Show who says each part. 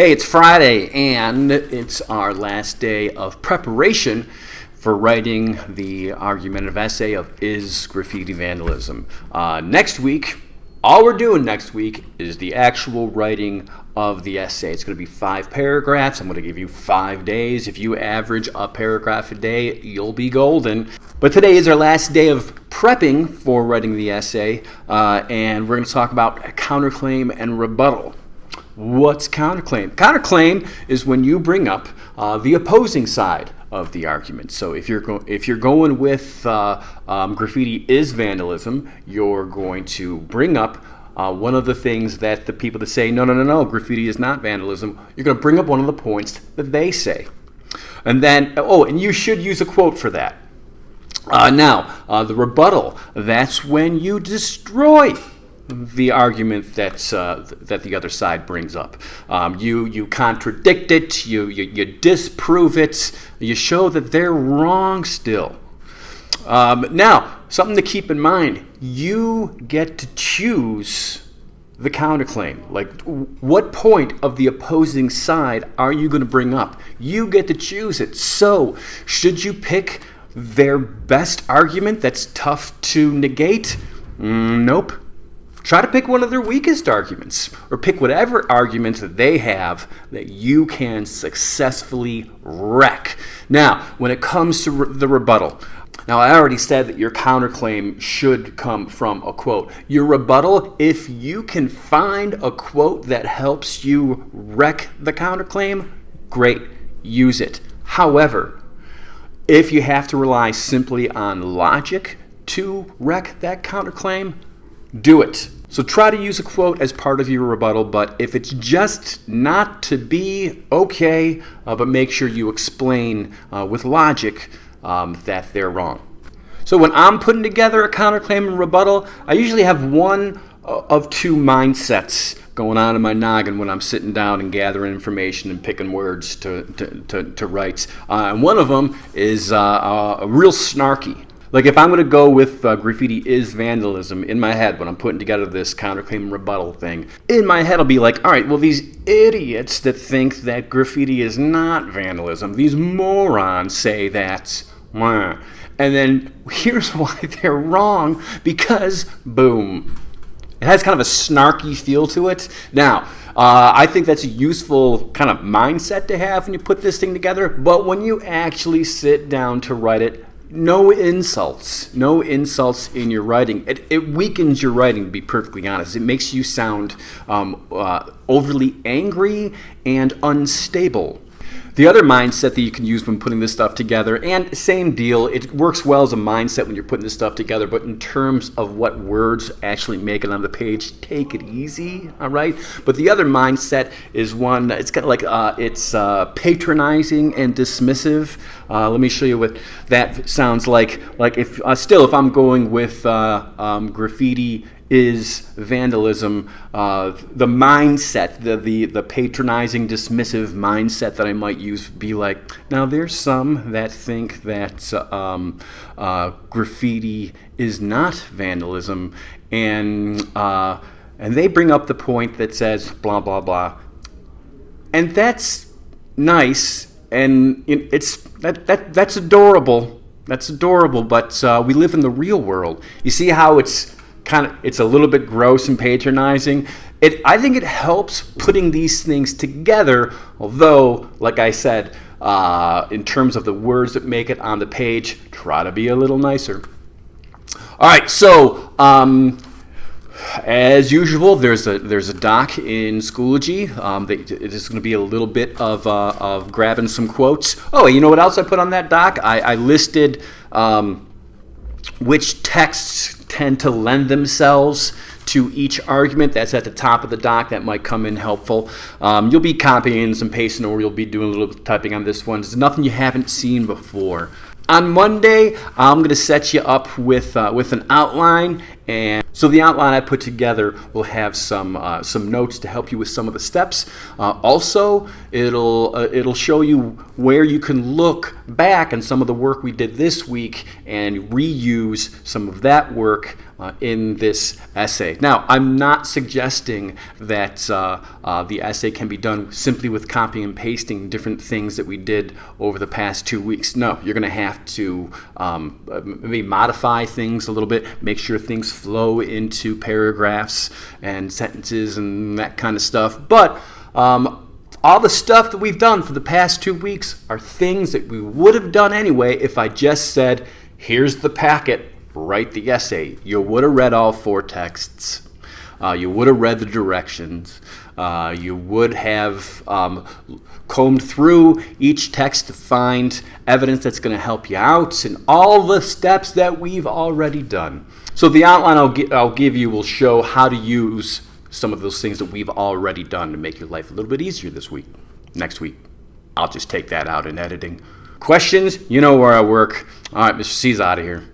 Speaker 1: Hey, it's Friday, and it's our last day of preparation for writing the argumentative essay of Is Graffiti Vandalism? Next week, all we're doing next week is the actual writing of the essay. It's going to be 5 paragraphs. I'm going to give you 5 days. If you average a paragraph a day, you'll be golden. But today is our last day of prepping for writing the essay, and we're going to talk about counterclaim and rebuttal. What's counterclaim? Counterclaim is when you bring up the opposing side of the argument. So if you're going with graffiti is vandalism, you're going to bring up one of the things that the people that say no, graffiti is not vandalism. You're going to bring up one of the points that they say, and then and you should use a quote for that. Now the rebuttal, that's when you destroy the argument that the other side brings up. You contradict it, you disprove it, you show that they're wrong still. Now, something to keep in mind, you get to choose the counterclaim. Like, what point of the opposing side are you going to bring up? You get to choose it. So, should you pick their best argument that's tough to negate? Nope. Try to pick one of their weakest arguments, or pick whatever arguments that they have that you can successfully wreck. Now, when it comes to the rebuttal, now I already said that your counterclaim should come from a quote. Your rebuttal, if you can find a quote that helps you wreck the counterclaim, great, use it. However, if you have to rely simply on logic to wreck that counterclaim, do it. So try to use a quote as part of your rebuttal, but if it's just not to be, okay, but make sure you explain with logic that they're wrong. So when I'm putting together a counterclaim and rebuttal, I usually have one of two mindsets going on in my noggin when I'm sitting down and gathering information and picking words to write. And one of them is a real snarky. Like, if I'm going to go with graffiti is vandalism in my head when I'm putting together this counterclaim and rebuttal thing, in my head I'll be like, all right, well, these idiots that think that graffiti is not vandalism, these morons say that, and then here's why they're wrong, because, boom. It has kind of a snarky feel to it. Now, I think that's a useful kind of mindset to have when you put this thing together, but when you actually sit down to write it, no insults in your writing. It weakens your writing, to be perfectly honest. It makes you sound overly angry and unstable. The other mindset that you can use when putting this stuff together, and same deal, it works well as a mindset when you're putting this stuff together, but in terms of what words actually make it on the page, take it easy, all right? But the other mindset is one, it's kind of like, it's patronizing and dismissive. Let me show you what that sounds like. Like, if I'm going with graffiti is vandalism, the mindset, the patronizing, dismissive mindset that I might use would be like, now there's some that think that graffiti is not vandalism, and they bring up the point that says blah blah blah, and that's nice, and that's adorable. That's adorable, but we live in the real world. You see how it's a little bit gross and patronizing. I think it helps putting these things together, although, like I said, in terms of the words that make it on the page, try to be a little nicer. All right, so as usual, there's a doc in Schoology. It is going to be a little bit of grabbing some quotes. Oh, you know what else I put on that doc? I listed which texts tend to lend themselves to each argument. That's at the top of the doc. That might come in helpful. You'll be copying some pasting, or you'll be doing a little bit of typing on this one. It's nothing you haven't seen before. On Monday, I'm going to set you up with an outline And so the outline I put together will have some notes to help you with some of the steps. Also, it'll show you where you can look back on some of the work we did this week and reuse some of that work in this essay. Now, I'm not suggesting that the essay can be done simply with copying and pasting different things that we did over the past 2 weeks. No, you're going to have to maybe modify things a little bit, make sure things flow into paragraphs and sentences and that kind of stuff. But all the stuff that we've done for the past 2 weeks are things that we would have done anyway if I just said, here's the packet, write the essay. You would have read all 4 texts. You would have read the directions. You would have combed through each text to find evidence that's going to help you out and all the steps that we've already done. So the outline I'll give you will show how to use some of those things that we've already done to make your life a little bit easier this week. Next week, I'll just take that out in editing. Questions? You know where I work. All right, Mr. C's out of here.